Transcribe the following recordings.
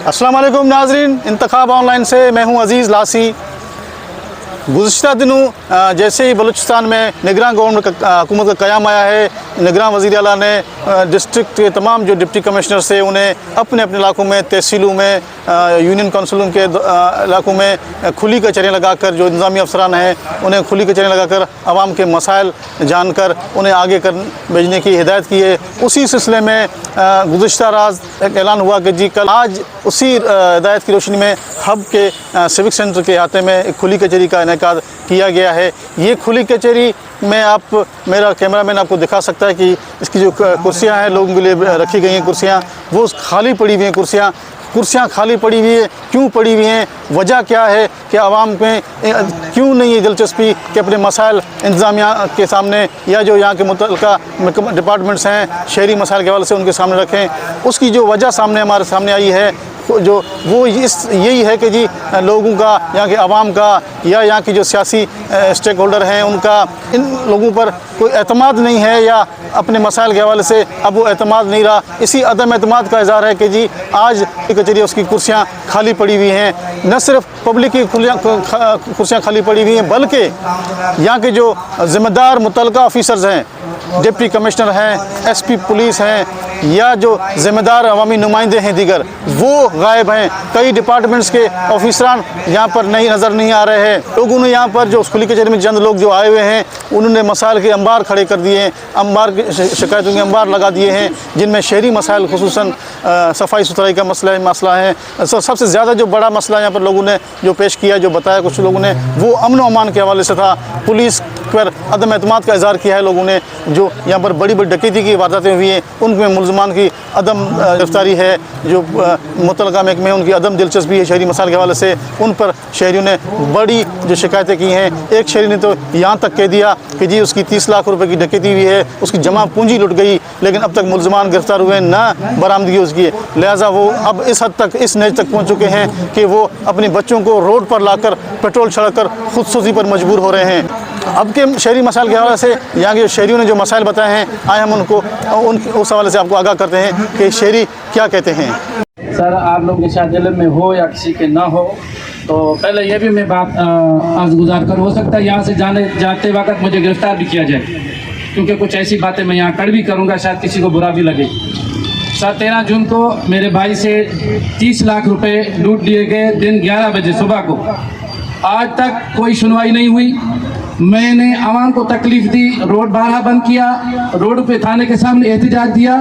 अस्सलाम वालेकुम नाज़रीन, इंतखाब ऑनलाइन से मैं हूं अज़ीज़ लासी। गुज़िश्ता दिनों जैसे ही बलूचिस्तान में निगरान गवर्नमेंट हुकूमत का क़याम आया है, निगरान वज़ीर आला ने डिस्ट्रिक्ट के तमाम जो डिप्टी कमिश्नर से उन्हें अपने अपने इलाकों में, तहसीलों में, यूनियन काउंसिलों के इलाकों में खुली कचहरियाँ लगाकर जो इंतज़ामी अफसरान हैं उन्हें खुली कचहरियाँ लगाकर आवाम के मसाइल जानकर उन्हें आगे कर भेजने की हिदायत की है। उसी सिलसिले में गुज़िश्ता रात एक ऐलान हुआ कि जी कल आज उसी हिदायत की रोशनी में हब के सिविक सेंटर के अहाते में एक खुली कचहरी का इनेकाद किया गया है। ये खुली कचहरी में आप, मेरा कैमरामैन आपको दिखा सकता है कि इसकी जो कुर्सियां हैं लोगों के लिए रखी गई हैं कुर्सियां, वो खाली पड़ी हुई हैं। कुर्सियां खाली पड़ी हुई है। क्यों पड़ी हुई हैं, वजह क्या है कि आवाम में क्यों नहीं है दिलचस्पी कि अपने मसाइल इंतज़ामिया के सामने या जो यहाँ के मुतल्लिका डिपार्टमेंट्स हैं शहरी मसाइल के हवाले से उनके सामने रखें। उसकी जो वजह सामने हमारे सामने आई है जो वो यही है कि जी लोगों का, यहाँ के आवाम का या यहाँ की जो सियासी स्टेक होल्डर हैं उनका इन लोगों पर कोई एतमाद नहीं है या अपने मसाइल के हवाले से अब वो एतमाद नहीं रहा। इसी अदम एतमाद का इज़हार है कि जी आज कचहरी उसकी कुर्सियाँ खाली पड़ी हुई हैं। न सिर्फ पब्लिक की कुर्सियाँ खाली पड़ी हुई हैं बल्कि यहाँ के जो ज़िम्मेदार मुतल्लिका ऑफिसर्स हैं, डिप्टी कमिश्नर हैं, एसपी पुलिस हैं या जो ज़िम्मेदार अवामी नुमाइंदे हैं दीगर, वो गायब हैं। कई डिपार्टमेंट्स के ऑफिसरान यहाँ पर नज़र नहीं आ रहे हैं। लोगों ने यहाँ पर जो खुली कचहरी में चंद लोग जो आए हुए हैं उन्होंने मसाइल के अंबार खड़े कर दिए हैं, अंबार की शिकायतों के अंबार लगा दिए हैं जिनमें शहरी मसाइल खुसूसन सफाई सुथराई का मसला है। सबसे ज़्यादा जो बड़ा मसला यहाँ पर लोगों ने जो पेश किया, जो बताया कुछ लोगों ने, वो अमन व अमान के हवाले से था। पुलिस पर अदम एतमाद का इज़हार किया है लोगों ने। जो यहाँ पर बड़ी बड़ी डकैती की वारदातें हुई हैं उनमें मुलजमान की अदम गिरफ्तारी है, जो मुतल्लिका महकमे उनकी अदम दिलचस्पी है शहरी मसाइल के हवाले से, उन पर शहरियों ने बड़ी जो शिकायतें की हैं। एक शहरी ने तो यहाँ तक कह दिया कि जी उसकी 30 लाख रुपए की डकैती हुई है, उसकी जमा पूंजी लुट गई, लेकिन अब तक मुलजमान गिरफ्तार हुए ना बरामदगी उसकी है। लिहाजा वो अब इस हद तक, इस नज तक पहुँच चुके हैं कि वो अपने बच्चों को रोड पर लाकर पेट्रोल छिड़कर खुदसूसी पर मजबूर हो रहे हैं। अब के शहरी मसाइल के हवाले से यहाँ के शहरियों ने जो मसाइल बताए हैं, आए हम उनको उस हवाले से आपको आगाह करते हैं कि शहरी क्या कहते हैं। सर, आप लोग निशान जलब में हो या किसी के ना हो, तो पहले ये भी मैं बात अर्ज गुजार कर, हो सकता है यहाँ से जाते वक्त मुझे गिरफ्तार भी किया जाए, क्योंकि कुछ ऐसी बातें मैं यहाँ कर भी करूँगा, शायद किसी को बुरा भी लगे। सर, 13 जून को मेरे भाई से 30 लाख रुपए लूट लिए गए दिन 11 बजे सुबह को। आज तक कोई सुनवाई नहीं हुई। मैंने आवाम को तकलीफ दी, रोड बारहा बंद किया, रोड पे थाने के सामने एहतजाज दिया,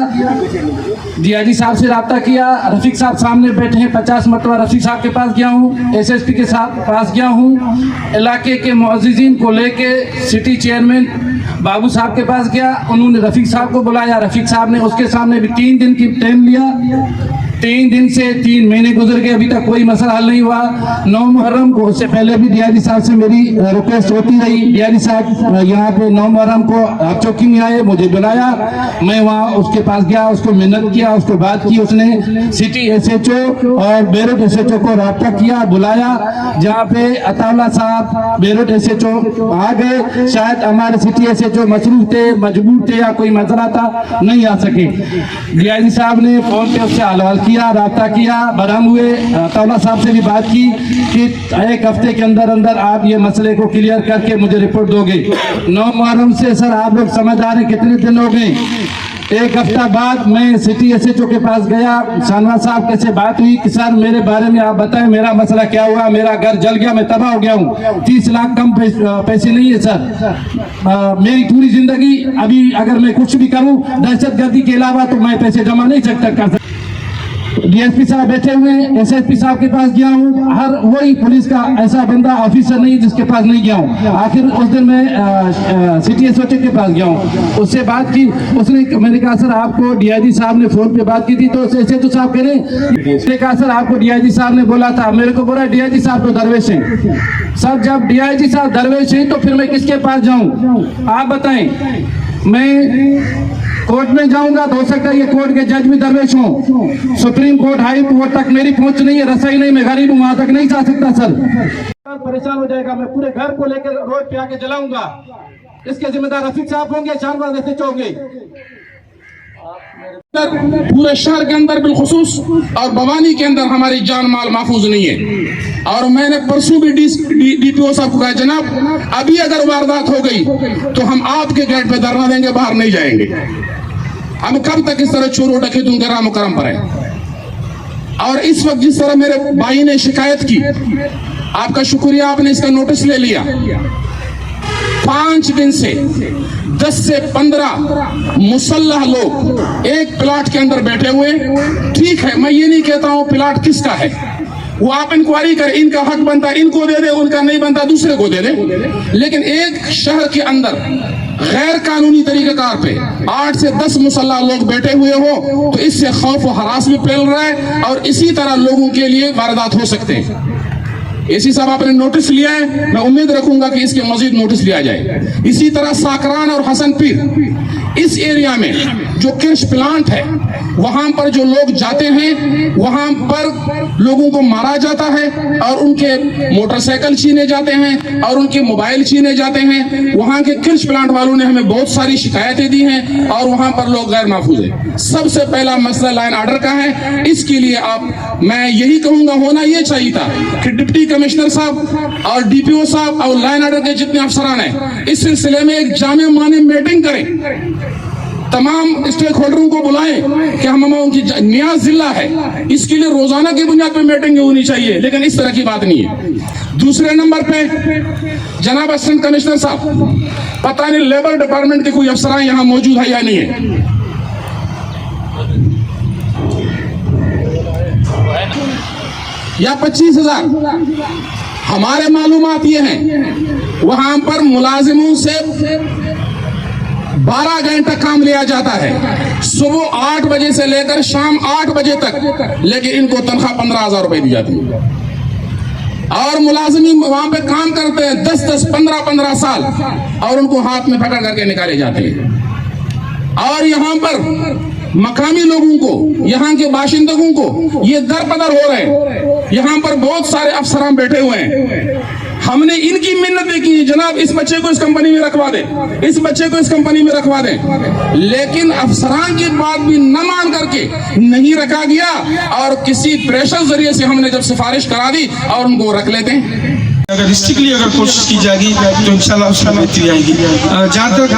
डीआईजी साहब से रब्ता किया, रफीक साहब सामने बैठे हैं, 50 मरतबा रफीक साहब के पास गया हूँ, एसएसपी के पास गया हूँ, इलाके के मुअज़्ज़िज़ीन को लेके सिटी चेयरमैन बाबू साहब के पास गया, उन्होंने रफीक साहब को बुलाया, रफीक साहब ने उसके सामने भी 3 दिन की टाइम लिया। 3 दिन से 3 महीने गुजर गए, अभी तक कोई मसला हल नहीं हुआ। 9 मुहर्रम को, उससे पहले भी डीआईजी साहब से मेरी रिक्वेस्ट होती रही, डीआईजी साहब यहाँ पे 9 मुहर्रम को आप चौकी में आए, मुझे बुलाया, मैं वहाँ उसके पास गया, उसको मिन्नत किया, उसको बात की, उसने सिटी एसएचओ और बेरुट एसएचओ को रब्ता किया, बुलाया, जहाँ पे अताउल्ला साहब बेरुट एसएचओ आ गए। शायद हमारे सिटी एसएचओ मसरूफ थे, मजबूर थे या कोई मसला था, नहीं आ सके। डीआईजी साहब ने फोन पे उससे हलवाल किया, रब्ता किया, बराम हुए, अताउल्ला साहब से भी बात की कि 1 हफ्ते के अंदर अंदर आप ये मसले को क्लियर करके मुझे रिपोर्ट दोगे। 9 मुहर्रम से सर आप लोग समझ आ रहे कितने दिन हो गए। 1 हफ्ता बाद मैं सिटी एसएचओ के पास गया, शानवाज साहब कैसे बात हुई कि सर मेरे बारे में आप बताएं, मेरा मसला क्या हुआ, मेरा घर जल गया, मैं तबाह हो गया हूँ, 30 लाख कम पैसे नहीं है सर, मेरी पूरी जिंदगी अभी अगर मैं कुछ भी करूँ दहशतगर्दी के अलावा तो मैं पैसे जमा नहीं कर सकता। डीएसपी साहब बैठे हुए, एसएसपी साहब के पास गया हूँ, हर वही पुलिस का ऐसा बंदा ऑफिसर नहीं जिसके पास नहीं गया हूँ। आखिर उस दिन मैं सिटी एसओटी के पास गया हूँ, उससे बात की, उसने मैंने कहा सर आपको डीआईजी साहब ने फोन पे बात की थी, तो एसएचओ साहब कह रहे, कहा सर आपको डीआईजी साहब ने बोला था, मेरे को बोला डीआईजी साहब तो दरवेश हैं। सर जब डीआईजी साहब दरवेश हैं तो फिर मैं किसके पास जाऊँ, आप बताएं। मैं कोर्ट में जाऊंगा तो हो सकता है ये कोर्ट के जज भी दरवेश हों, सुप्रीम कोर्ट हाई कोर्ट तक मेरी पहुंच नहीं है, रसाई नहीं, मैं गरीब हूं, वहां तक नहीं जा सकता सर, परेशान हो जाएगा, मैं पूरे घर को लेकर रोड पे आके जलाऊंगा। इसके जिम्मेदार रफीक साहब होंगे, शानवाज एसएचओ होंगे। पूरे शहर के अंदर बिलखुसूस और बवानी के अंदर हमारी जान माल महफूज नहीं है। और मैंने परसों भी DPO साहब को कहा, जनाब अभी अगर वारदात हो गई तो हम आपके गेट पे धरना देंगे, बाहर नहीं जाएंगे। हम कब तक इस तरह चोरों डकैतों के राम करम पर है। और इस वक्त जिस तरह मेरे भाई ने शिकायत की, आपका शुक्रिया, आपने इसका नोटिस ले लिया। 5 दिन से 10 से 15 मुसल्लह लोग एक प्लाट के अंदर बैठे हुए। ठीक है, मैं ये नहीं कहता हूं प्लाट किसका है, वो आप इंक्वायरी करें, इनका हक बनता है इनको दे दे, उनका नहीं बनता दूसरे को दे दे। लेकिन एक शहर के अंदर गैर कानूनी तरीकेकार पे 8 से 10 मुसल्लह लोग बैठे हुए हो तो इससे खौफ और हरास भी फैल रहा है और इसी तरह लोगों के लिए वारदात हो सकते हैं। एसी साहब आपने नोटिस लिया है, मैं उम्मीद रखूंगा कि इसके मजीद नोटिस लिया जाए। इसी तरह साकरान और हसनपीर इस एरिया में जो कृषि प्लांट है वहां पर जो लोग जाते हैं वहां पर लोगों को मारा जाता है और उनके मोटरसाइकिल छीने जाते हैं और उनके मोबाइल छीने जाते हैं। वहां के कृषि प्लांट वालों ने हमें बहुत सारी शिकायतें दी हैं और वहां पर लोग गैर महफूज है। सबसे पहला मसला लाइन ऑर्डर का है। इसके लिए मैं यही कहूंगा, होना यह चाहिए था कि डिप्टी कमिश्नर साहब और DPO साहब और लाइन ऑर्डर के जितने अफसरान हैं इस सिलसिले में एक जामे माने मीटिंग करें, तमाम स्टेक होल्डरों को बुलाएं कि हम उनकी नियाज जिला है, इसके लिए रोजाना की बुनियाद पर मीटिंग होनी चाहिए। लेकिन इस तरह की बात नहीं है। दूसरे नंबर पे जनाब असिस्टेंट कमिश्नर साहब, पता नहीं लेबर डिपार्टमेंट के कोई अफसरान यहाँ मौजूद है या नहीं है, या 25,000 हमारे मालूमात ये हैं वहां पर मुलाजिमों से 12 घंटा काम लिया जाता है, सुबह 8 बजे से लेकर शाम 8 बजे तक, लेकिन इनको तनख्वाह 15,000 रुपए दी जाती है। और मुलाजिमी वहां पे काम करते हैं 10-10, 15-15 साल और उनको हाथ में पकड़ करके निकाले जाते हैं। और यहाँ पर मकामी लोगों को, यहाँ के बाशिंदों को ये दरपदर हो रहे हैं। यहाँ पर बहुत सारे अफसरान बैठे हुए हैं, हमने इनकी मिन्नतें की, जनाब इस बच्चे को इस कंपनी में रखवा दे, इस बच्चे को इस कंपनी में रखवा दे, लेकिन अफसरान की बात भी न मान करके नहीं रखा गया और किसी प्रेशर जरिए से हमने जब सिफारिश करा दी और उनको रख लेते हैं। अगर स्ट्रिक्टली अगर कोशिश की जाएगी तो इंशाल्लाह उसमें बेहतरी आएगी। जहाँ तक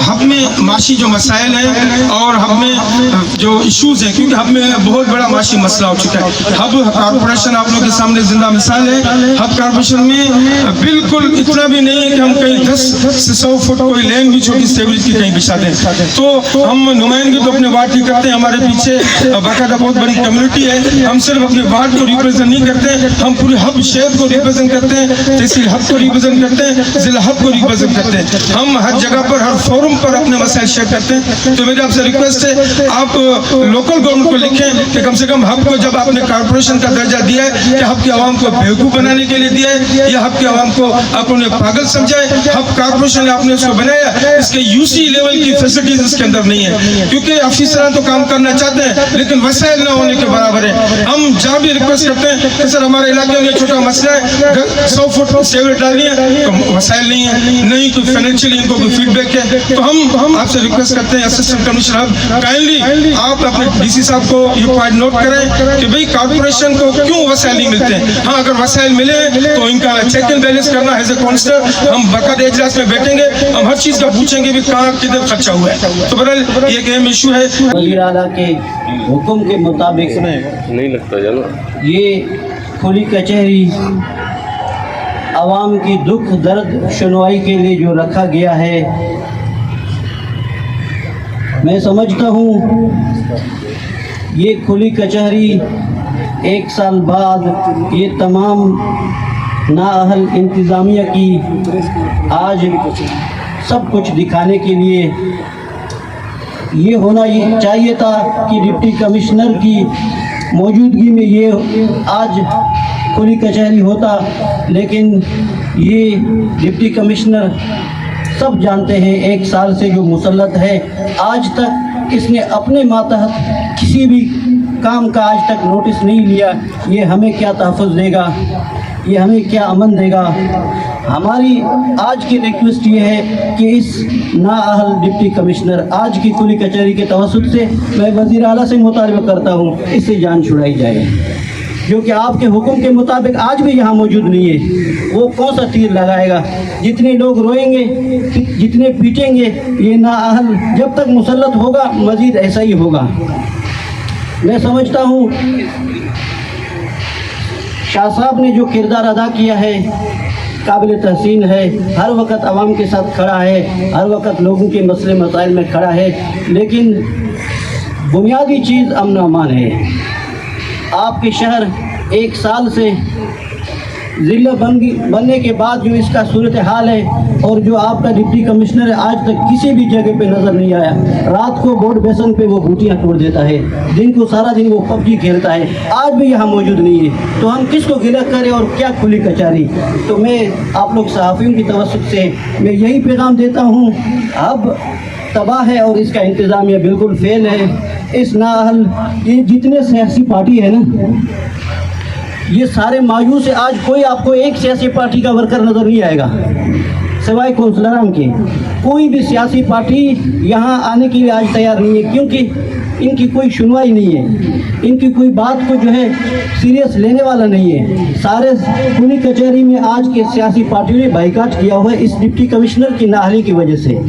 हब में माशी जो मसाइल हैं और हब में जो इश्यूज़ हैं, क्योंकि हब में बहुत बड़ा माशी मसला हो चुका है। हब कॉरपोरेशन आप लोगों के सामने जिंदा मिसाल है। हब कॉरपोरेशन में बिल्कुल इतना भी नहीं है कि हम कहीं 10 से 100 फुट कोई लेन भी छोटी स्टेबलिटी की कहीं बिछा दें। तो हम नुमाइंदगी तो अपने वार्ड की करते हैं, हमारे पीछे बाकायदा बहुत बड़ी कम्युनिटी है। हम सिर्फ अपने वार्ड को रिप्रेजेंट नहीं करते, हम पूरे हब शहर को रिप्रेजेंट करते हैं, तहसील हब को रिप्रेजेंट करते हैं, जिला हब को रिप्रेजेंट करते हैं। हम हर जगह पर, हर फोरम पर अपने मसाइल शेयर करते हैं। तो मेरी आपसे रिक्वेस्ट है, आप लोकल गवर्नमेंट को लिखें कि कम से कम हब को जब आपने कॉर्पोरेशन का दर्जा दिया है कि हब की आवाम को बेवकूफ़ बनाने के लिए दिया है या हब की आवाम को आपने पागल समझा है। हब कॉर्पोरेशन आपने उसको बनाया, इसके UC लेवल की फैसिलिटीज इसके अंदर नहीं है, क्योंकि अफसरान तो काम करना चाहते हैं लेकिन वसाइल ना होने के बराबर है। हम जहाँ भी रिक्वेस्ट करते हैं कि सर हमारे इलाके में छोटा मसला है, 100 फुट सेवरेज डालनी है तो वसाइल नहीं है, नहीं कोई फाइनेंशियली इनको कोई फीडबैक है, तो हम आपसे रिक्वेस्ट करते हैं असिस्टेंट कमिश्नर काइंडली आप अपने DC साहब को ये पॉइंट नोट करें कि भाई कॉर्पोरेशन को क्यों वसाइल नहीं मिलते हैं। हाँ, अगर वसाइल मिले तो इनका चेक एंड बैलेंस करना एज ए काउंसलर हम बाकायदा इजलास में बैठेंगे, हम हर चीज़ का पूछेंगे भी कहाँ किधर खर्चा हुआ है। तो बहरहाल ये एक अहम इशू है। वज़ीर आला के हुक्म के मुताबिक नहीं लगता जाना ये खुली कचहरी आवाम की दुख दर्द सुनवाई के लिए जो रखा गया है, मैं समझता हूँ ये खुली कचहरी 1 साल बाद ये तमाम नाअहल इंतज़ामिया की आज सब कुछ दिखाने के लिए ये होना ये चाहिए था कि डिप्टी कमिश्नर की मौजूदगी में ये आज खुली कचहरी होता, लेकिन ये डिप्टी कमिश्नर सब जानते हैं 1 साल से जो मुसल्लत है, आज तक इसने अपने मातहत किसी भी काम का आज तक नोटिस नहीं लिया। ये हमें क्या तहफ़्फ़ुज़ देगा, ये हमें क्या अमन देगा। हमारी आज की रिक्वेस्ट ये है कि इस नाअहल डिप्टी कमिश्नर आज की कुली कचहरी के तवसुत से मैं वज़ीर आला से मुतालबा करता हूँ इससे जान छुड़ाई जाए, जो कि आपके हुक्म के मुताबिक आज भी यहाँ मौजूद नहीं है। वो कौन सा तीर लगाएगा? जितने लोग रोएंगे, जितने पीटेंगे, ये नाअहल जब तक मुसल्लत होगा मज़ीद ऐसा ही होगा। मैं समझता हूँ शाह साहब ने जो किरदार अदा किया है काबिल तहसीन है, हर वक्त आवाम के साथ खड़ा है, हर वक्त लोगों के मसले मसाइल में खड़ा है, लेकिन बुनियादी चीज़ अमन अमान है। आपके शहर 1 साल से ज़िला बनने के बाद जो इसका सूरत हाल है और जो आपका डिप्टी कमिश्नर है आज तक किसी भी जगह पे नज़र नहीं आया। रात को बोर्ड बेसन पे वो बूटियाँ तोड़ देता है, दिन को सारा दिन वो पबजी खेलता है, आज भी यहाँ मौजूद नहीं है। तो हम किसको गिला करें और क्या खुली कचहरी? तो मैं आप लोग सहाफ़ियों की तवज्जो से मैं यही पैगाम देता हूँ, अब तबाह है और इसका इंतज़ामिया बिल्कुल फेल है। इस नाअहल ये जितने सियासी पार्टी है ना, ये सारे मायूस है। आज कोई आपको एक सियासी पार्टी का वर्कर नज़र नहीं आएगा सिवाय कौंसलराम के। कोई भी सियासी पार्टी यहाँ आने के लिए आज तैयार नहीं है, क्योंकि इनकी कोई सुनवाई नहीं है, इनकी कोई बात को जो है सीरियस लेने वाला नहीं है। सारे पूरी कचहरी में आज के सियासी पार्टियों ने बाइकाट किया हुआ है इस डिप्टी कमिश्नर की नाअहली की वजह से।